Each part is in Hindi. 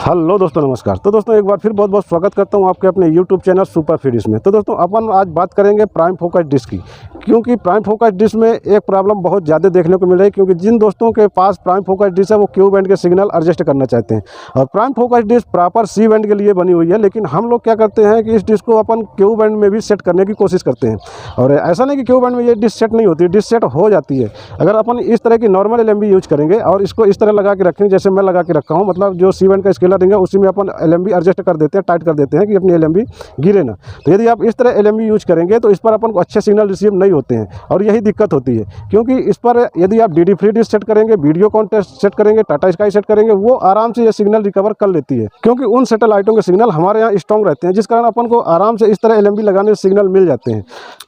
हेलो दोस्तों, नमस्कार। तो दोस्तों एक बार फिर बहुत बहुत स्वागत करता हूं आपके अपने यूट्यूब चैनल सुपर फीडिश में। तो दोस्तों अपन आज बात करेंगे प्राइम फोकस डिश की, क्योंकि प्राइम फोकस डिश में एक प्रॉब्लम बहुत ज़्यादा देखने को मिल रही है। क्योंकि जिन दोस्तों के पास प्राइम फोकस डिश है वो क्यू बैंड के सिग्नल एडजस्ट करना चाहते हैं, और prime focus dish proper C band के लिए बनी हुई है। लेकिन हम लोग क्या करते हैं कि इस डिश को अपन क्यू बैंड में भी सेट करने की कोशिश करते हैं, और ऐसा नहीं कि क्यू बैंड में ये डिश सेट नहीं होती, डिश सेट हो जाती है। अगर अपन इस तरह की नॉर्मल एलएमबी यूज करेंगे और इसको इस तरह लगा के रखेंगे जैसे मैं लगा के रखा हूँ, मतलब जो सी बैंड का स्केलर रिंग है उसी में अपन एलएमबी एडजस्ट कर देते हैं, टाइट कर देते हैं कि अपनी एलएमबी गिरे ना। तो यदि आप इस तरह एलएमबी यूज करेंगे तो इस पर अपन को अच्छे सिग्नल रिसीव नहीं होते हैं, और यही दिक्कत होती है। क्योंकि इस पर यदि आप डीडी फ्री डिश सेट करेंगे, वीडियोकॉन सेट करेंगे, टाटा स्काई सेट करेंगे, वो आराम से ये सिग्नल रिकवर कर लेती है। क्योंकि उन सैटेलाइटों के सिग्नल हमारे यहाँ स्ट्रॉन्ग रहते हैं, जिस कारण अपन को आराम से इस तरह एलएमबी लगाने से सिग्नल मिल जाते हैं।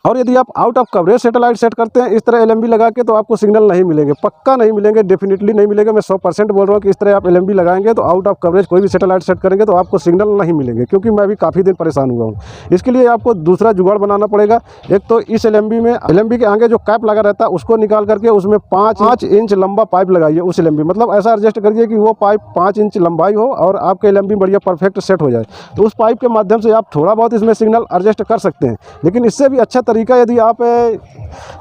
और यदि आप out of coverage satellite set करते हैं इस तरह एलएमबी लगा के, तो आपको सिग्नल नहीं मिलेंगे, पक्का नहीं मिलेंगे, डेफिनेटली नहीं मिलेंगे। मैं 100% बोल रहा हूँ कि इस तरह आप एलएमबी लगाएंगे तो आउट ऑफ कवरेज कोई भी सैटेलाइट सेट करेंगे तो आपको सिग्नल नहीं मिलेंगे। क्योंकि मैं भी काफ़ी दिन परेशान हुआ हूँ। इसके लिए आपको दूसरा जुगाड़ बनाना पड़ेगा। एक तो इस एलएमबी में, एलएमबी के आगे जो कैप लगा रहता है उसको निकाल करके उसमें 5 इंच लंबा पाइप लगाइए उस एलएमबी, मतलब ऐसा एडजस्ट करिए कि वो पाइप 5 इंच लंबाई हो और आपके एलएमबी बढ़िया परफेक्ट सेट हो जाए। तो उस पाइप के माध्यम से आप थोड़ा बहुत इसमें सिग्नल एडजस्ट कर सकते हैं। लेकिन इससे भी अच्छा तरीका यदि आप,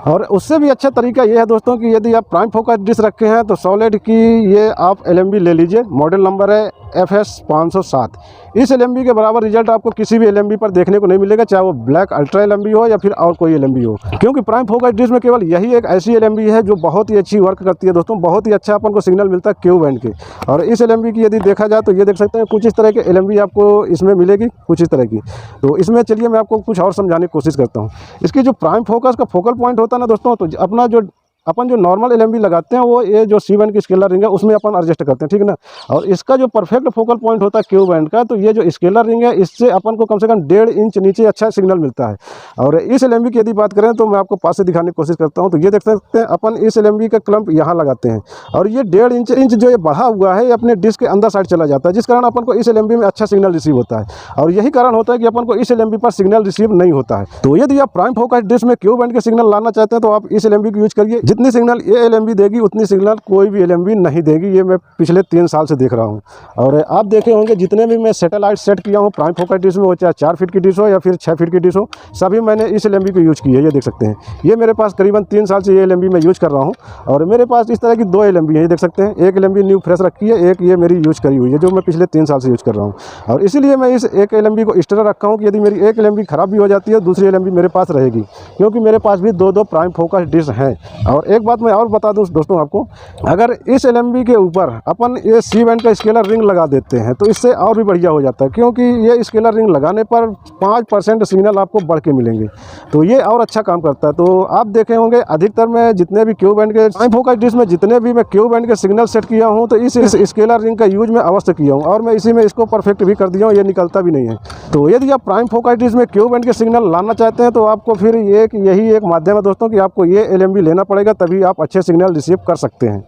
और उससे भी अच्छा तरीका ये है दोस्तों कि यदि आप प्राइम फोकस डिश रखे हैं तो सॉलिड की ये आप एलएमबी ले लीजिए। मॉडल नंबर है FS 507। इस एलएमबी के बराबर रिजल्ट आपको किसी भी एलएमबी पर देखने को नहीं मिलेगा, चाहे वो ब्लैक अल्ट्रा एलएमबी हो या फिर और कोई एलएमबी हो। क्योंकि प्राइम फोकस डिश में केवल यही एक ऐसी एलएमबी है जो बहुत ही अच्छी वर्क करती है दोस्तों, बहुत ही अच्छा अपन को सिग्नल मिलता है क्यू बैंड के। और इस एलएमबी की यदि देखा जाए तो ये देख सकते हैं कुछ इस तरह के एलएमबी आपको इसमें मिलेगी, कुछ इस तरह की। तो इसमें चलिए मैं आपको कुछ और समझाने की कोशिश करता हूँ। इसकी जो प्राइम फोकस का फोकल पॉइंट होता है ना दोस्तों, तो अपना जो अपन जो नॉर्मल एलएमबी लगाते हैं वो ये जो सी बैंड की स्केलर रिंग है उसमें अपन एडजस्ट करते हैं, ठीक है ना। और इसका जो परफेक्ट फोकल पॉइंट होता है क्यू बैंड का, तो ये जो स्केलर रिंग है इससे अपन को कम से कम 1.5 इंच नीचे अच्छा सिग्नल मिलता है। और इस एलएमबी की यदि बात करें तो मैं आपको पास से दिखाने की कोशिश करता हूँ। तो ये देख सकते हैं अपन इस एलएमबी का क्लम्प यहाँ लगाते हैं, और ये 1.5 इंच जो ये बढ़ा हुआ है ये अपने डिस्क के अंदर साइड चला जाता है, जिस कारण अपन को इस एलएमबी में अच्छा सिग्नल रिसीव होता है। और यही कारण होता है कि अपन को इस एलएमबी पर सिग्नल रिसीव नहीं होता है। तो यदि आप प्राइम फोकस डिश में क्यू बैंड के सिग्नल लाना चाहते हैं तो आप इस एलएमबी को यूज करिए। जितनी सिग्नल ये एलएमबी देगी उतनी सिग्नल कोई भी एलएमबी नहीं देगी, ये मैं पिछले 3 साल से देख रहा हूँ। और आप देखे होंगे जितने भी मैं सैटेलाइट सेट किया हूँ प्राइम फोकस डिश में, वो चाहे 4 फीट की डिश हो या फिर 6 फीट की डिश हो, सभी मैंने इस एलएमबी को यूज की है। ये देख सकते हैं, ये मेरे पास करीबन 3 साल से ये एलएमबी मैं यूज कर रहा हूँ। और मेरे पास इस तरह की 2 एलएमबी है, ये देख सकते हैं। एक एलएमबी न्यू फ्रेश रखी है, एक ये मेरी यूज करी हुई है जो मैं पिछले 3 साल से यूज कर रहा हूँ। और इसीलिए मैं इस एक एलएमबी को इस तरह रखा हूँ कि यदि मेरी एक एलएमबी खराब भी हो जाती है दूसरी एलएमबी मेरे पास रहेगी, क्योंकि मेरे पास भी 2 प्राइम फोकस डिश हैं। और एक बात मैं और बता दूँ दोस्तों आपको, अगर इस एलएमबी के ऊपर अपन ये सी बैंड का स्केलर रिंग लगा देते हैं तो इससे और भी बढ़िया हो जाता है। क्योंकि ये स्केलर रिंग लगाने पर 5% सिग्नल आपको बढ़ के मिलेंगे, तो ये और अच्छा काम करता है। तो आप देखे होंगे अधिकतर मैं जितने भी क्यू बैंड के प्राइम फोकस डिश में जितने भी मैं क्यू बैंड के सिग्नल सेट किया हूँ तो इस स्केलर रिंग का यूज मैं अवश्य किया हूँ, और मैं इसी में इसको परफेक्ट भी कर दिया हूँ, ये निकलता भी नहीं है। तो यदि आप प्राइम फोकस डिश में क्यू बैंड के सिग्नल लाना चाहते हैं तो आपको फिर यही एक माध्यम है दोस्तों कि आपको ये एलएमबी लेना पड़ेगा, तभी आप अच्छे सिग्नल रिसीव कर सकते हैं।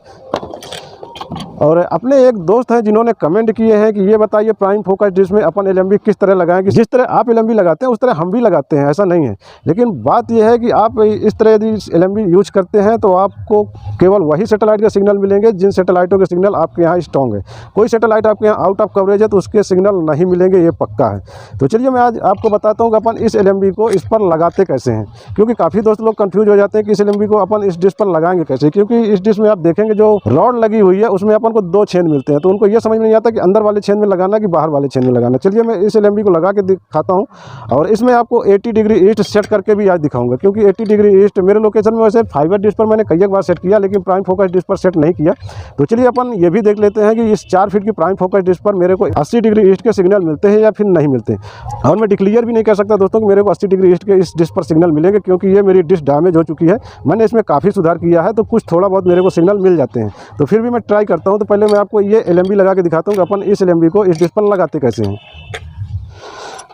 और अपने एक दोस्त हैं जिन्होंने कमेंट किए हैं कि ये बताइए प्राइम फोकस डिश में अपन एलएमबी किस तरह लगाएं, कि जिस तरह आप एलएमबी लगाते हैं उस तरह हम भी लगाते हैं, ऐसा नहीं है। लेकिन बात यह है कि आप इस तरह यदि एलएमबी यूज करते हैं तो आपको केवल वही सैटेलाइट के सिग्नल मिलेंगे जिन सैटेलाइटों के सिग्नल आपके यहाँ स्ट्रॉन्ग है। कोई सैटेलाइट आपके यहाँ आउट ऑफ कवरेज है तो उसके सिग्नल नहीं मिलेंगे, ये पक्का है। तो चलिए मैं आज आपको बताता हूँ कि अपन इस एलएमबी को इस पर लगाते कैसे हैं, क्योंकि काफ़ी दोस्त लोग कंफ्यूज हो जाते हैं कि इस एलएमबी को अपन इस डिश पर लगाएंगे कैसे। क्योंकि इस डिश में आप देखेंगे जो रॉड लगी हुई है उसमें अपन को 2 छेद मिलते हैं, तो उनको ये समझ में नहीं आता कि अंदर वाले छेद में लगाना कि बाहर वाले छेद में लगाना। चलिए मैं इस एलएमबी को लगा के दिखाता हूँ, और इसमें आपको 80 डिग्री ईस्ट सेट करके भी आज दिखाऊंगा। क्योंकि 80 डिग्री ईस्ट मेरे लोकेशन में वैसे फाइबर डिश पर मैंने कई बार सेट किया, लेकिन प्राइम फोकस डिश पर सेट नहीं किया। तो चलिए अपन ये भी देख लेते हैं कि इस 4 फीट की प्राइम फोकस डिश पर मेरे को 80 डिग्री ईस्ट के सिग्नल मिलते हैं या फिर नहीं मिलते। और मैं डिक्लेयर भी नहीं कर सकता दोस्तों कि मेरे को 80 डिग्री ईस्ट के इस डिश पर सिग्नल मिलेंगे, क्योंकि ये मेरी डिश डैमेज हो चुकी है। मैंने इसमें काफ़ी सुधार किया है, तो कुछ थोड़ा बहुत मेरे को सिग्नल मिल जाते हैं। तो फिर भी मैं ट्राई करता हूँ। तो पहले मैं आपको ये एलएमबी लगा के दिखाता हूँ कि अपन इस एलएमबी को इस डिश पर लगाते कैसे हैं।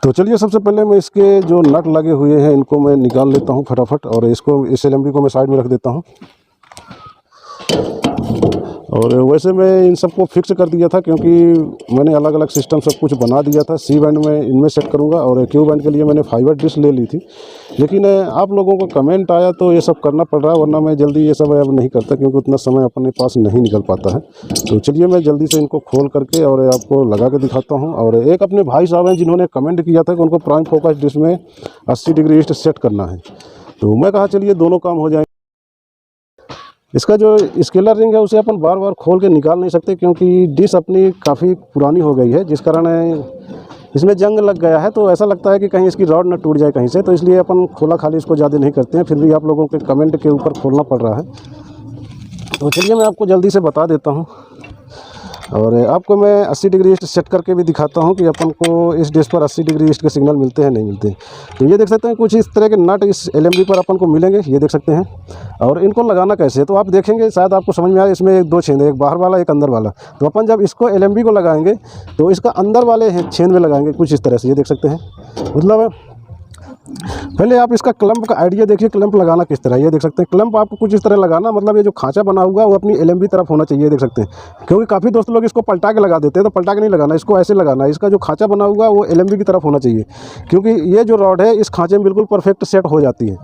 तो चलिए सबसे पहले मैं इसके जो नट लगे हुए हैं इनको मैं निकाल लेता हूँ फटाफट, और इसको इस एलएमबी को मैं साइड में रख देता हूँ। और वैसे मैं इन सबको फिक्स कर दिया था, क्योंकि मैंने अलग अलग सिस्टम सब कुछ बना दिया था। सी बैंड में इनमें सेट करूँगा और क्यू बैंड के लिए मैंने फाइबर डिश ले ली थी, लेकिन आप लोगों को कमेंट आया तो ये सब करना पड़ रहा है, वरना मैं जल्दी ये सब अब नहीं करता, क्योंकि उतना समय अपने पास नहीं निकल पाता है। तो चलिए मैं जल्दी से इनको खोल करके और आपको लगा के दिखाता हूँ। और एक अपने भाई साहब हैं जिन्होंने कमेंट किया था कि उनको प्राइम फोकस डिश में 80 डिग्री ईस्ट सेट करना है, तो मैं कहा चलिए दोनों काम हो जाएंगे। इसका जो स्केलर रिंग है उसे अपन बार बार खोल के निकाल नहीं सकते, क्योंकि डिश अपनी काफ़ी पुरानी हो गई है, जिस कारण इसमें जंग लग गया है। तो ऐसा लगता है कि कहीं इसकी रॉड न टूट जाए कहीं से, तो इसलिए अपन खोला खाली इसको ज़्यादा नहीं करते हैं। फिर भी आप लोगों के कमेंट के ऊपर खोलना पड़ रहा है, तो चलिए मैं आपको जल्दी से बता देता हूँ। और आपको मैं 80 डिग्री ईस्ट सेट करके भी दिखाता हूँ कि अपन को इस डिश पर 80 डिग्री ईस्ट के सिग्नल मिलते हैं नहीं मिलते। तो ये देख सकते हैं कुछ इस तरह के नट इस LMB पर अपन को मिलेंगे, ये देख सकते हैं। और इनको लगाना कैसे है तो आप देखेंगे, शायद आपको समझ में आए। इसमें एक दो छेद है, एक बाहर वाला एक अंदर वाला। तो अपन जब इसको LMB को लगाएंगे तो इसका अंदर वाले छेद में लगाएंगे कुछ इस तरह से, ये देख सकते हैं। मतलब पहले आप इसका क्लम्प का आइडिया देखिए, क्लम्प लगाना किस तरह, ये देख सकते हैं। क्लम्प आपको कुछ इस तरह लगाना, मतलब ये जो खांचा बना हुआ है वो अपनी LMB तरफ होना चाहिए, देख सकते हैं। क्योंकि काफ़ी दोस्त लोग इसको पलटा के लगा देते हैं, तो पलटा के नहीं लगाना, इसको ऐसे लगाना है। इसका जो खांचा बना हुआ है वो LMB की तरफ होना चाहिए, क्योंकि ये जो रॉड है इस खांचे में बिल्कुल परफेक्ट सेट हो जाती है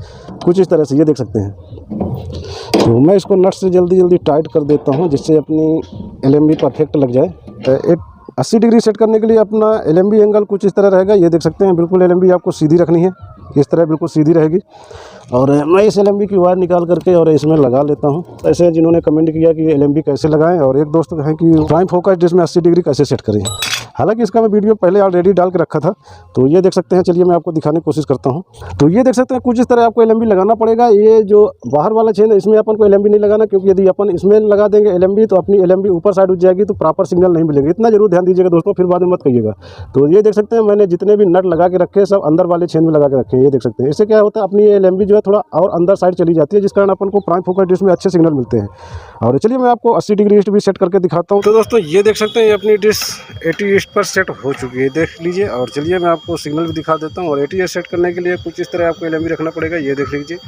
कुछ इस तरह से, ये देख सकते हैं। तो मैं इसको नट से जल्दी जल्दी टाइट कर देता हूँ, जिससे अपनी LMB परफेक्ट लग जाए। 80 डिग्री सेट करने के लिए अपना LMB एंगल कुछ इस तरह रहेगा, ये देख सकते हैं। बिल्कुल LMB आपको सीधी रखनी है, इस तरह बिल्कुल सीधी रहेगी। और मैं इस LMB की वायर निकाल करके और इसमें लगा लेता हूँ। ऐसे जिन्होंने कमेंट किया कि LMB कैसे लगाएं, और एक दोस्त हैं कि प्राइम फोकस डिश में 80 डिग्री कैसे सेट करें। हालांकि इसका मैं वीडियो पहले ऑलरेडी डाल के रखा था, तो ये देख सकते हैं। चलिए मैं आपको दिखाने की कोशिश करता हूँ। तो ये देख सकते हैं कुछ इस तरह आपको LMB लगाना पड़ेगा। ये जो बाहर वाला छेद है इसमें अपन को LMB नहीं लगाना, क्योंकि यदि अपन इसमें लगा देंगे LMB तो अपनी LMB ऊपर साइड उठ जाएगी, तो प्रॉपर सिग्नल नहीं मिलेगा। इतना जरूर ध्यान दीजिएगा दोस्तों, फिर बाद में मत कहिएगा। तो ये देख सकते हैं मैंने जितने भी नट लगा के रखे सब अंदर वाले छेद में लगा के रखे हैं, ये देख सकते हैं। इससे क्या होता है, अपनी LMB जो है थोड़ा और अंदर साइड चली जाती है, जिस कारण अपन को प्राइम फोकस डिश में अच्छे सिग्नल मिलते हैं। और चलिए मैं आपको 80 डिग्री ईस्ट भी सेट करके दिखाता हूँ। तो दोस्तों ये देख सकते हैं, ये अपनी डिश 80 ईस्ट पर सेट हो चुकी है, देख लीजिए। और चलिए मैं आपको सिग्नल भी दिखा देता हूँ। और 80 ईस्ट सेट करने के लिए कुछ इस तरह आपको LMB रखना पड़ेगा, ये देख लीजिए।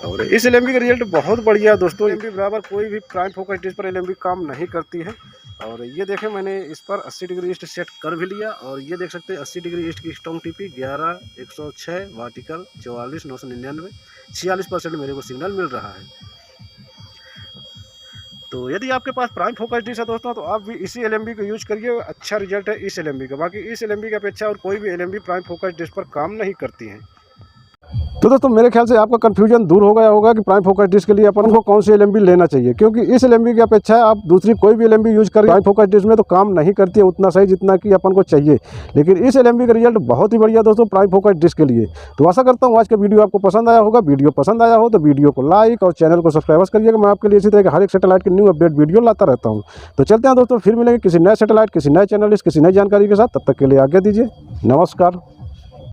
और इस LMB का रिजल्ट बहुत बढ़िया है दोस्तों। LMB बराबर कोई भी प्राइम फोकस डिश पर LMB काम नहीं करती है। और ये देखें, मैंने इस पर 80 डिग्री ईस्ट सेट कर भी लिया। और ये देख सकते हैं 80 डिग्री ईस्ट की स्ट्रॉन्ग TP 11,106 वर्टिकल 44,999 46% मेरे को सिग्नल मिल रहा है। तो यदि आपके पास प्राइम फोकस डिश है दोस्तों, तो आप भी इसी LMB को यूज करिए, अच्छा रिजल्ट है इस LMB का। बाकी इस LMB की अपेक्षा और कोई भी LMB प्राइम फोकस डिश पर काम नहीं करती है। तो दोस्तों मेरे ख्याल से आपका कन्फ्यूजन दूर हो गया होगा कि प्राइम फोकस डिश के लिए अपन को कौन सी LMB लेना चाहिए, क्योंकि इस LMB की अपेक्षा आप दूसरी कोई भी LMB यूज करें, प्राइम फोकस डिश में तो काम नहीं करती है उतना सही जितना कि अपन को चाहिए। लेकिन इस LMB का रिजल्ट बहुत ही बढ़िया दोस्तों प्राइम फोकस डिश के लिए। तो आशा करता हूँ आज का वीडियो आपको पसंद आया होगा। वीडियो पसंद आया हो तो वीडियो को लाइक और चैनल को सब्सक्राइब करिएगा। मैं आपके लिए इसी तरह के हर एक सैटेलाइट की न्यू अपडेट वीडियो लाता रहता हूँ। तो चलते हैं दोस्तों, फिर मिलेंगे किसी नए सैटेलाइट, किसी नए चैनलिस्ट, किसी नई जानकारी के साथ। तब तक के लिए आज्ञा दीजिए, नमस्कार।